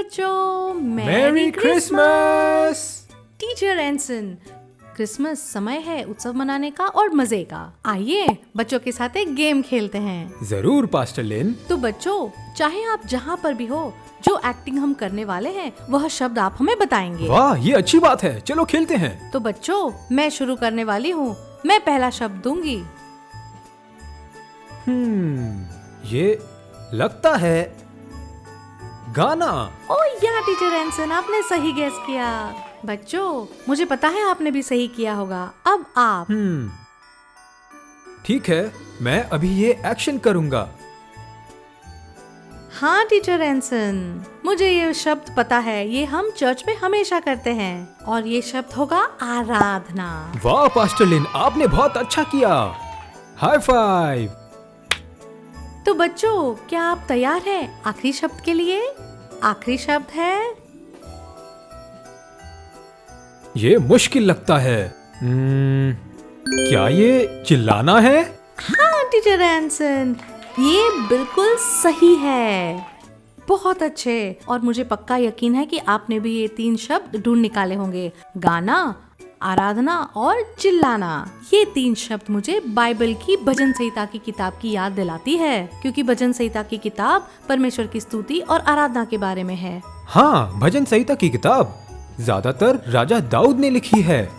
बच्चों, merry Christmas. Teacher एंसन, Christmas समय है उत्सव मनाने का और मजे का। आइए बच्चों के साथ एक गेम खेलते हैं। जरूर पास्टर लिन। तो बच्चों, चाहे आप जहाँ पर भी हो, जो एक्टिंग हम करने वाले हैं वह शब्द आप हमें बताएंगे। वाह, ये अच्छी बात है, चलो खेलते हैं। तो बच्चों, मैं शुरू करने वाली हूँ। मैं पहला शब्द दूंगी। ये लगता है गाना। ओह या टीचर एंसन, आपने सही गेस किया। बच्चों, मुझे पता है आपने भी सही किया होगा। अब आप। ठीक है, मैं अभी ये एक्शन करूँगा। हाँ टीचर एंसन, मुझे ये शब्द पता है। ये हम चर्च में हमेशा करते हैं और ये शब्द होगा आराधना। वाह पास्टर लिन, आपने बहुत अच्छा किया। High five. तो बच्चों, क्या आप तैयार हैं आखिरी शब्द के लिए? आखिरी शब्द है, ये मुश्किल लगता है। क्या ये चिल्लाना है? हाँ टीचर एंसन, ये बिल्कुल सही है। बहुत अच्छे। और मुझे पक्का यकीन है कि आपने भी ये 3 शब्द ढूंढ निकाले होंगे। गाना, आराधना और चिल्लाना। ये 3 शब्द मुझे बाइबल की भजन संहिता की किताब की याद दिलाती है, क्योंकि भजन संहिता की किताब परमेश्वर की स्तुति और आराधना के बारे में है। हाँ, भजन संहिता की किताब ज्यादातर राजा दाऊद ने लिखी है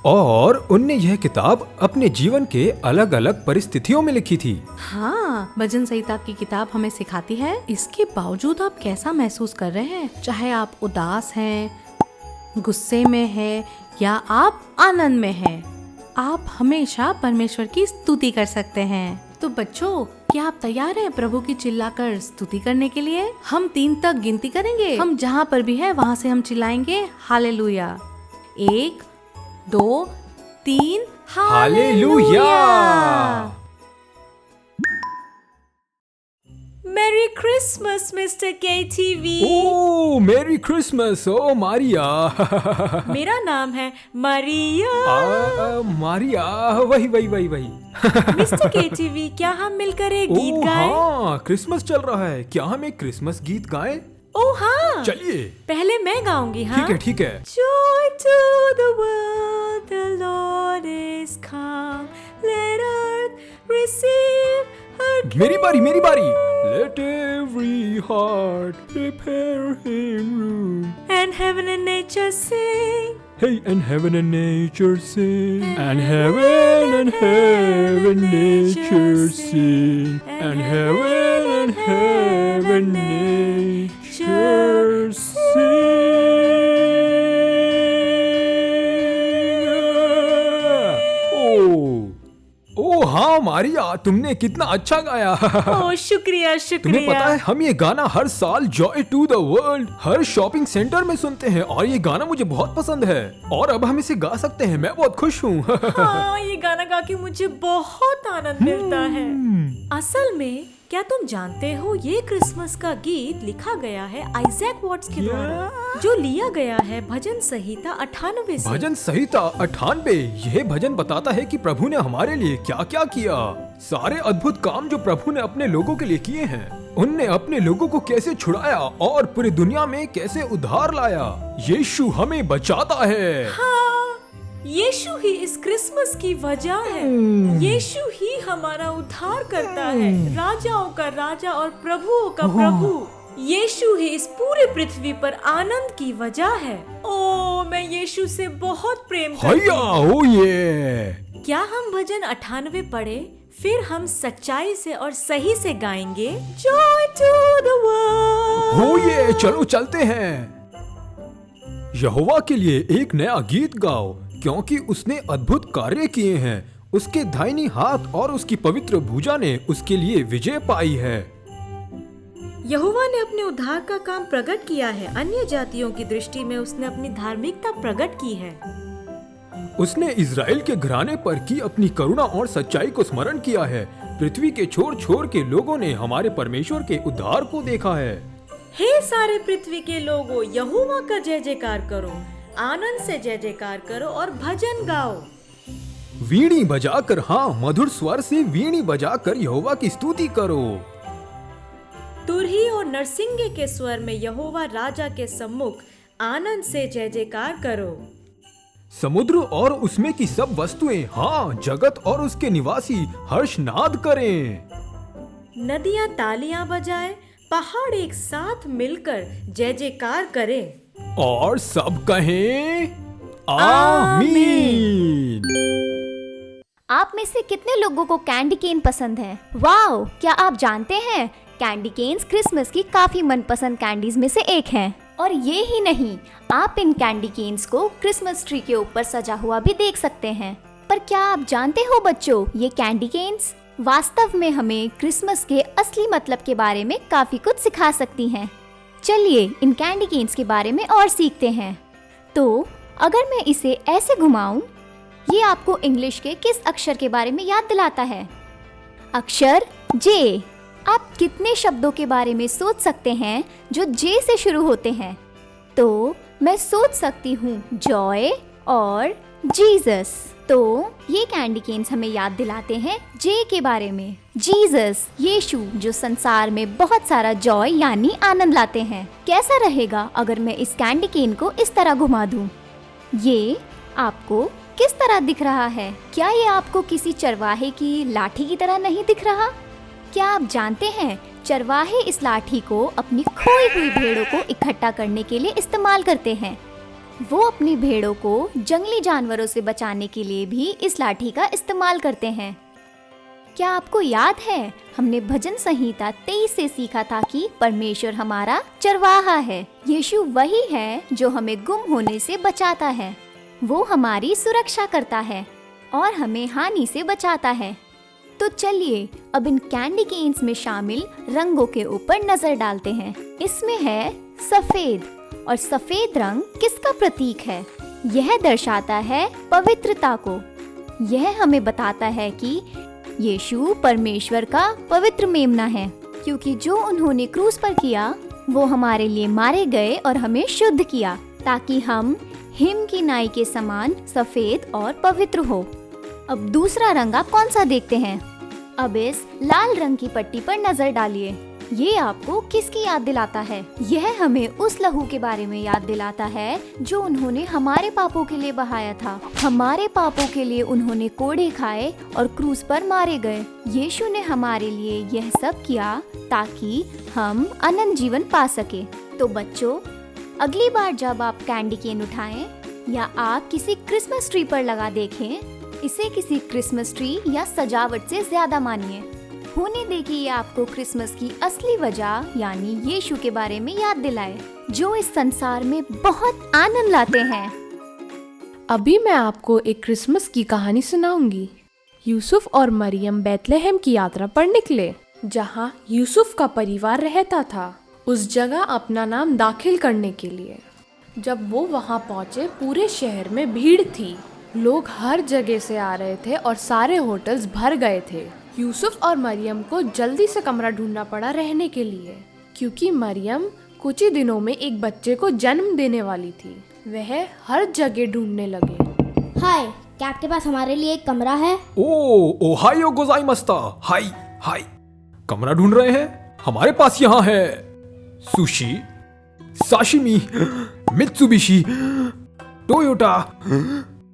और उनने यह किताब अपने जीवन के अलग अलग परिस्थितियों में लिखी थी। हाँ, भजन संहिता की किताब हमें सिखाती है। इसके बावजूद आप कैसा महसूस कर रहे हैं, चाहे आप उदास हैं, गुस्से में हैं या आप आनंद में हैं, आप हमेशा परमेश्वर की स्तुति कर सकते हैं। तो बच्चों, क्या आप तैयार हैं प्रभु की चिल्लाकर स्तुति करने के लिए? हम 3 तक गिनती करेंगे। हम जहाँ पर भी है वहाँ से हम चिल्लाएंगे hallelujah. 1, 2, 3, hallelujah. Merry Christmas mister KTV। Oh, merry Christmas. ओ मारिया। मेरा नाम है मारिया। मारिया, वही वही वही वही। मिस्टर KTV, क्या हम मिलकर एक गीत गाएं? हाँ, क्रिसमस चल रहा है, क्या हम एक क्रिसमस गीत गाएं? ओह हाँ, चलिए। पहले मैं गाऊंगी। हाँ, ठीक है ठीक है। Joy to the world, the Lord is come. Let earth receive her King. मेरी बारी मेरी बारी। Let every heart prepare him room. And heaven and nature sing. Hey, and heaven and nature sing. And heaven and nature sing. And heaven nature sing. ओह हाँ मारिया, तुमने कितना अच्छा गाया। ओह शुक्रिया तुम्हें शुक्रिया। पता है, हम ये गाना हर साल जॉय टू द वर्ल्ड हर शॉपिंग सेंटर में सुनते हैं और ये गाना मुझे बहुत पसंद है और अब हम इसे गा सकते हैं। मैं बहुत खुश हूँ। हाँ, ये गाना गा के मुझे बहुत आनंद मिलता है। असल में क्या तुम जानते हो, ये क्रिसमस का गीत लिखा गया है आइजैक वॉट्स के द्वारा, जो लिया गया है भजन संहिता 98 से। भजन संहिता 98। यह भजन बताता है कि प्रभु ने हमारे लिए क्या क्या किया, सारे अद्भुत काम जो प्रभु ने अपने लोगों के लिए किए हैं। उनने अपने लोगों को कैसे छुड़ाया और पूरी दुनिया में कैसे उद्धार लाया। यीशु हमें बचाता है। हाँ, यीशु ही इस क्रिसमस की वजह है। यीशु ही हमारा उद्धार करता है, राजाओं का राजा और प्रभुओं का प्रभु। यीशु ही इस पूरे पृथ्वी पर आनंद की वजह है। ओ, मैं यीशु से बहुत प्रेम करती हूँ। ओ ये। क्या हम भजन 98 पढ़े, फिर हम सच्चाई से और सही से गाएंगे Joy to the world। हो ये, चलो चलते हैं। यहोवा के लिए एक नया गीत गाओ, क्योंकि उसने अद्भुत कार्य किए हैं। उसके दाहिनी हाथ और उसकी पवित्र भुजा ने उसके लिए विजय पाई है। यहोवा ने अपने उद्धार का काम प्रकट किया है। अन्य जातियों की दृष्टि में उसने अपनी धार्मिकता प्रकट की है। उसने इज़राइल के घराने पर की अपनी करुणा और सच्चाई को स्मरण किया है। पृथ्वी के छोर छोर के लोगों ने हमारे परमेश्वर के उद्धार को देखा है। हे सारे पृथ्वी के लोगों, यहोवा का जय जयकार करो, आनंद से जय जयकार करो और भजन गाओ। वीणी बजाकर, हाँ, मधुर स्वर से वीणी बजाकर यहोवा की स्तुति करो। तुरही और नरसिंगे के स्वर में यहोवा राजा के सम्मुख आनंद से जय जयकार करो। समुद्र और उसमें की सब वस्तुएं, हाँ, जगत और उसके निवासी हर्षनाद करें। नदियां तालियां बजाएं, पहाड़ एक साथ मिलकर जय जयकार करें। और सब कहें आमीन। आप में से कितने लोगों को कैंडी केन पसंद है? वाओ! क्या आप जानते हैं कैंडी केन्स क्रिसमस की काफी मनपसंद कैंडीज में से एक हैं। और ये ही नहीं, आप इन कैंडी केन्स को क्रिसमस ट्री के ऊपर सजा हुआ भी देख सकते हैं। पर क्या आप जानते हो बच्चों, ये कैंडी केन्स वास्तव में हमें क्रिसमस के असली मतलब के बारे में काफी कुछ सिखा सकती हैं। चलिए इन कैंडी केन्स के बारे में और सीखते हैं। तो अगर मैं इसे ऐसे घुमाऊं, ये आपको इंग्लिश के किस अक्षर के बारे में याद दिलाता है? अक्षर जे। आप कितने शब्दों के बारे में सोच सकते हैं जो जे से शुरू होते हैं? तो मैं सोच सकती हूँ जॉय और जीसस। तो ये कैंडी केन्स हमें याद दिलाते हैं जे के बारे में। जीसस, यीशु, जो संसार में बहुत सारा जॉय यानी आनंद लाते हैं। कैसा रहेगा अगर मैं इस कैंडी केन को इस तरह घुमा दूं? ये आपको किस तरह दिख रहा है? क्या ये आपको किसी चरवाहे की लाठी की तरह नहीं दिख रहा? क्या आप जानते हैं चरवाहे इस लाठी को अपनी खोई हुई भेड़ों को इकट्ठा करने के लिए इस्तेमाल करते हैं। वो अपनी भेड़ों को जंगली जानवरों से बचाने के लिए भी इस लाठी का इस्तेमाल करते हैं। क्या आपको याद है हमने भजन संहिता 23 से सीखा था कि परमेश्वर हमारा चरवाहा है। यीशु वही है जो हमें गुम होने से बचाता है। वो हमारी सुरक्षा करता है और हमें हानि से बचाता है। तो चलिए अब इन कैंडी केन्स में शामिल रंगों के ऊपर नजर डालते हैं। इसमें है सफेद, और सफेद रंग किसका प्रतीक है? यह दर्शाता है पवित्रता को। यह हमें बताता है कि यीशु परमेश्वर का पवित्र मेमना है, क्योंकि जो उन्होंने क्रूस पर किया वो हमारे लिए मारे गए और हमें शुद्ध किया, ताकि हम हिम की नाई के समान सफेद और पवित्र हो। अब दूसरा रंग आप कौन सा देखते हैं? अब इस लाल रंग की पट्टी पर नजर डालिए। ये आपको किसकी याद दिलाता है? यह हमें उस लहू के बारे में याद दिलाता है जो उन्होंने हमारे पापों के लिए बहाया था। हमारे पापों के लिए उन्होंने कोड़े खाए और क्रूस पर मारे गए। यीशु ने हमारे लिए यह सब किया ताकि हम अनंत जीवन पा सके। तो बच्चों, अगली बार जब आप कैंडी केन उठाएं या आप किसी क्रिसमस ट्री पर लगा देखें, इसे किसी क्रिसमस ट्री या सजावट से ज्यादा मानिए। होने दे कि ये आपको क्रिसमस की असली वजह यानी यीशु के बारे में याद दिलाए, जो इस संसार में बहुत आनंद लाते हैं। अभी मैं आपको एक क्रिसमस की कहानी सुनाऊंगी। यूसुफ और मरियम बैतलहम की यात्रा पर निकले, जहाँ यूसुफ का परिवार रहता था, उस जगह अपना नाम दाखिल करने के लिए। जब वो वहाँ पहुँचे, पूरे शहर में भीड़ थी। लोग हर जगह से आ रहे थे और सारे होटल्स भर गए थे। यूसुफ और मरियम को जल्दी से कमरा ढूंढना पड़ा रहने के लिए, क्योंकि मरियम कुछ ही दिनों में एक बच्चे को जन्म देने वाली थी। वह हर जगह ढूंढने लगे। हाय, क्या आपके पास हमारे लिए एक कमरा है? ओहायो गोजाइमास्ता। हाय हाय, कमरा ढूंढ रहे हैं? हमारे पास यहाँ है सुशी, साशिमी, मित्सुबिशी, टोयोटा,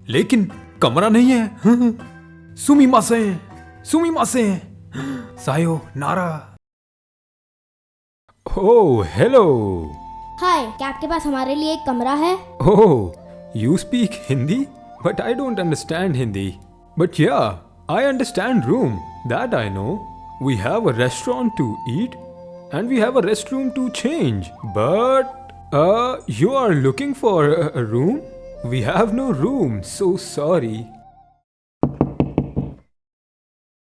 लेकिन कमरा नहीं है। सुमिमासे, सायोनारा। Oh hello. हाय, क्या आपके पास हमारे लिए एक कमरा है? Oh, you speak Hindi? But I don't understand Hindi. But yeah, I understand room. That I know. We have a restaurant to eat and we have a restroom to change. But you are looking for a room? We have no room. So sorry.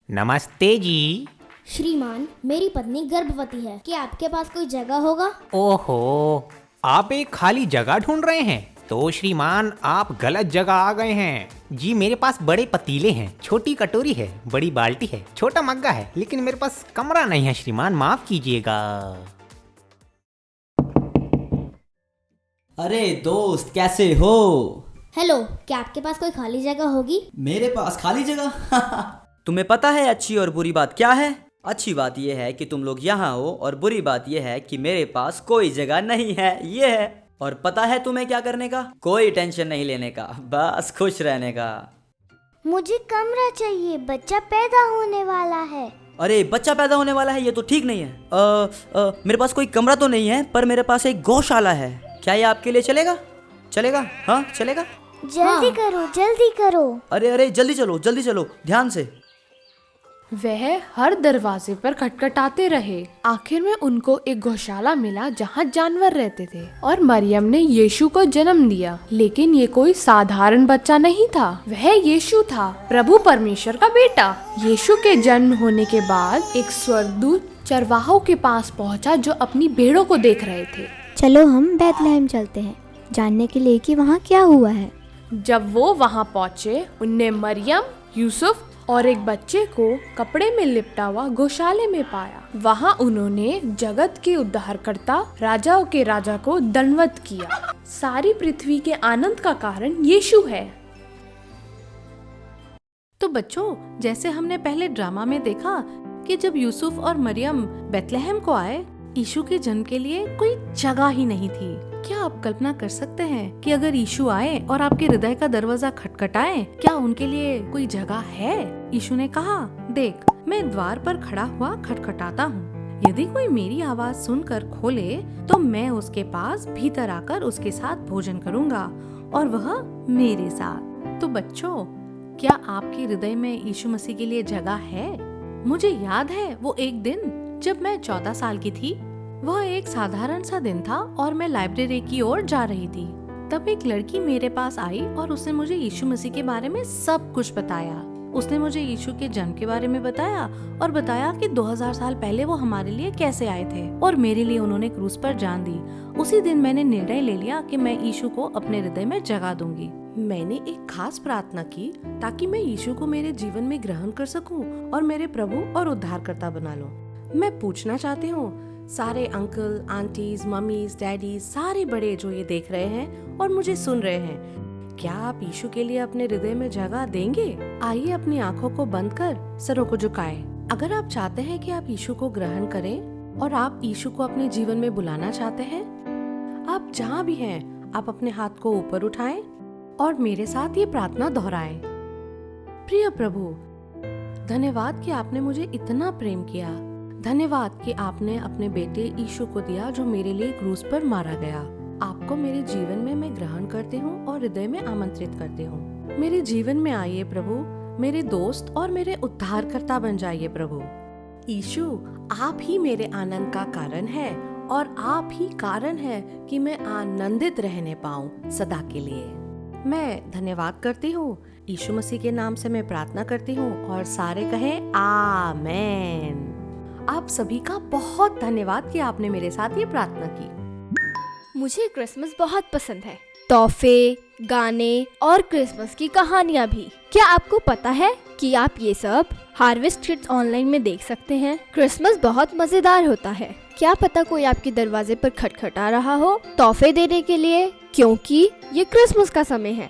नमस्ते जी। श्रीमान, मेरी पत्नी गर्भवती है। क्या आपके पास कोई जगह होगा? ओहो, आप एक खाली जगह ढूंढ रहे हैं? तो श्रीमान, आप गलत जगह आ गए हैं। जी, मेरे पास बड़े पतीले हैं, छोटी कटोरी है, बड़ी बाल्टी है, छोटा मग्गा है, लेकिन मेरे पास कमरा नहीं है श्रीमान, माफ कीजिएगा। अरे दोस्त, कैसे हो? हेलो, क्या आपके पास कोई खाली जगह होगी? मेरे पास खाली जगह? तुम्हें पता है अच्छी और बुरी बात क्या है? अच्छी बात यह है कि तुम लोग यहाँ हो और बुरी बात यह है कि मेरे पास कोई जगह नहीं है, ये है। और पता है तुम्हें क्या करने का? कोई टेंशन नहीं लेने का, बस खुश रहने का। मुझे कमरा चाहिए, बच्चा पैदा होने वाला है। अरे बच्चा पैदा होने वाला है, ये तो ठीक नहीं है। मेरे पास कोई कमरा तो नहीं है, पर मेरे पास एक गौशाला है। क्या ये आपके लिए चलेगा? चलेगा? हाँ चलेगा। जल्दी करो, जल्दी करो। अरे जल्दी चलो, ध्यान से। वह हर दरवाजे पर खटखटाते रहे। आखिर में उनको एक गौशाला मिला जहाँ जानवर रहते थे और मरियम ने यीशु को जन्म दिया। लेकिन ये कोई साधारण बच्चा नहीं था, वह यीशु था, प्रभु परमेश्वर का बेटा। यीशु के जन्म होने के बाद एक स्वर्गदूत चरवाहों के पास पहुँचा जो अपनी भेड़ों को देख रहे थे। चलो हम बैतलहम चलते हैं, जानने के लिए कि वहाँ क्या हुआ है। जब वो वहाँ पहुँचे, उनने मरियम, यूसुफ और एक बच्चे को कपड़े में लिपटा हुआ गौशाले में पाया। वहाँ उन्होंने जगत के उद्धारकर्ता, राजाओं के राजा को दंडवत किया। सारी पृथ्वी के आनंद का कारण यीशु है। तो बच्चों, जैसे हमने पहले ड्रामा में देखा कि जब यूसुफ और मरियम बैतलहम को आए, यीशु के जन्म के लिए कोई जगह ही नहीं थी। क्या आप कल्पना कर सकते हैं कि अगर यीशु आए और आपके हृदय का दरवाजा खटखटाए, क्या उनके लिए कोई जगह है? यीशु ने कहा, देख, मैं द्वार पर खड़ा हुआ खटखटाता हूँ। यदि कोई मेरी आवाज सुनकर खोले तो मैं उसके पास भीतर आकर उसके साथ भोजन करूँगा और वह मेरे साथ। तो बच्चों, क्या आपके हृदय में यीशु मसीह के लिए जगह है? मुझे याद है वो एक दिन जब मैं 14 साल की थी। वह एक साधारण सा दिन था और मैं लाइब्रेरी की ओर जा रही थी। तब एक लड़की मेरे पास आई और उसने मुझे यीशु मसीह के बारे में सब कुछ बताया। उसने मुझे यीशु के जन्म के बारे में बताया और बताया कि 2000 साल पहले वो हमारे लिए कैसे आए थे और मेरे लिए उन्होंने क्रूस पर जान दी। उसी दिन मैंने निर्णय ले लिया कि मैं यीशु को अपने हृदय में जगह दूंगी। मैंने एक खास प्रार्थना की ताकि मैं यीशु को मेरे जीवन में ग्रहण कर सकूं और मेरे प्रभु और उद्धारकर्ता बना लूं। मैं पूछना चाहती हूँ सारे अंकल, आंटीज, मम्मीज, डैडीज, सारे बड़े जो ये देख रहे हैं और मुझे सुन रहे हैं, क्या आप यीशु के लिए अपने हृदय में जगह देंगे? आइए अपनी आंखों को बंद कर सरों को झुकाएं। अगर आप चाहते हैं कि आप यीशु को ग्रहण करें और आप यीशु को अपने जीवन में बुलाना चाहते हैं, आप जहाँ भी हैं, आप अपने हाथ को ऊपर उठाएं और मेरे साथ ये प्रार्थना दोहराएं। प्रिय प्रभु, धन्यवाद कि आपने मुझे इतना प्रेम किया। धन्यवाद कि आपने अपने बेटे यीशु को दिया जो मेरे लिए क्रूस पर मारा गया। आपको मेरे जीवन में मैं ग्रहण करती हूँ और हृदय में आमंत्रित करती हूँ। मेरे जीवन में आइए प्रभु, मेरे दोस्त और मेरे उद्धारकर्ता बन जाइए प्रभु। यीशु, आप ही मेरे आनंद का कारण है और आप ही कारण है कि मैं आनंदित रहने पाऊँ सदा के लिए। मैं धन्यवाद करती हूँ। यीशु मसीह के नाम से मैं प्रार्थना करती हूँ और सारे कहें आमेन। आप सभी का बहुत धन्यवाद कि आपने मेरे साथ ये प्रार्थना की। मुझे क्रिसमस बहुत पसंद है, तोहफे, गाने और क्रिसमस की कहानियाँ भी। क्या आपको पता है कि आप ये सब हार्वेस्ट किड्स ऑनलाइन में देख सकते हैं? क्रिसमस बहुत मजेदार होता है। क्या पता कोई आपके दरवाजे पर खटखटा रहा हो तोहफे देने के लिए, क्योंकि ये क्रिसमस का समय है।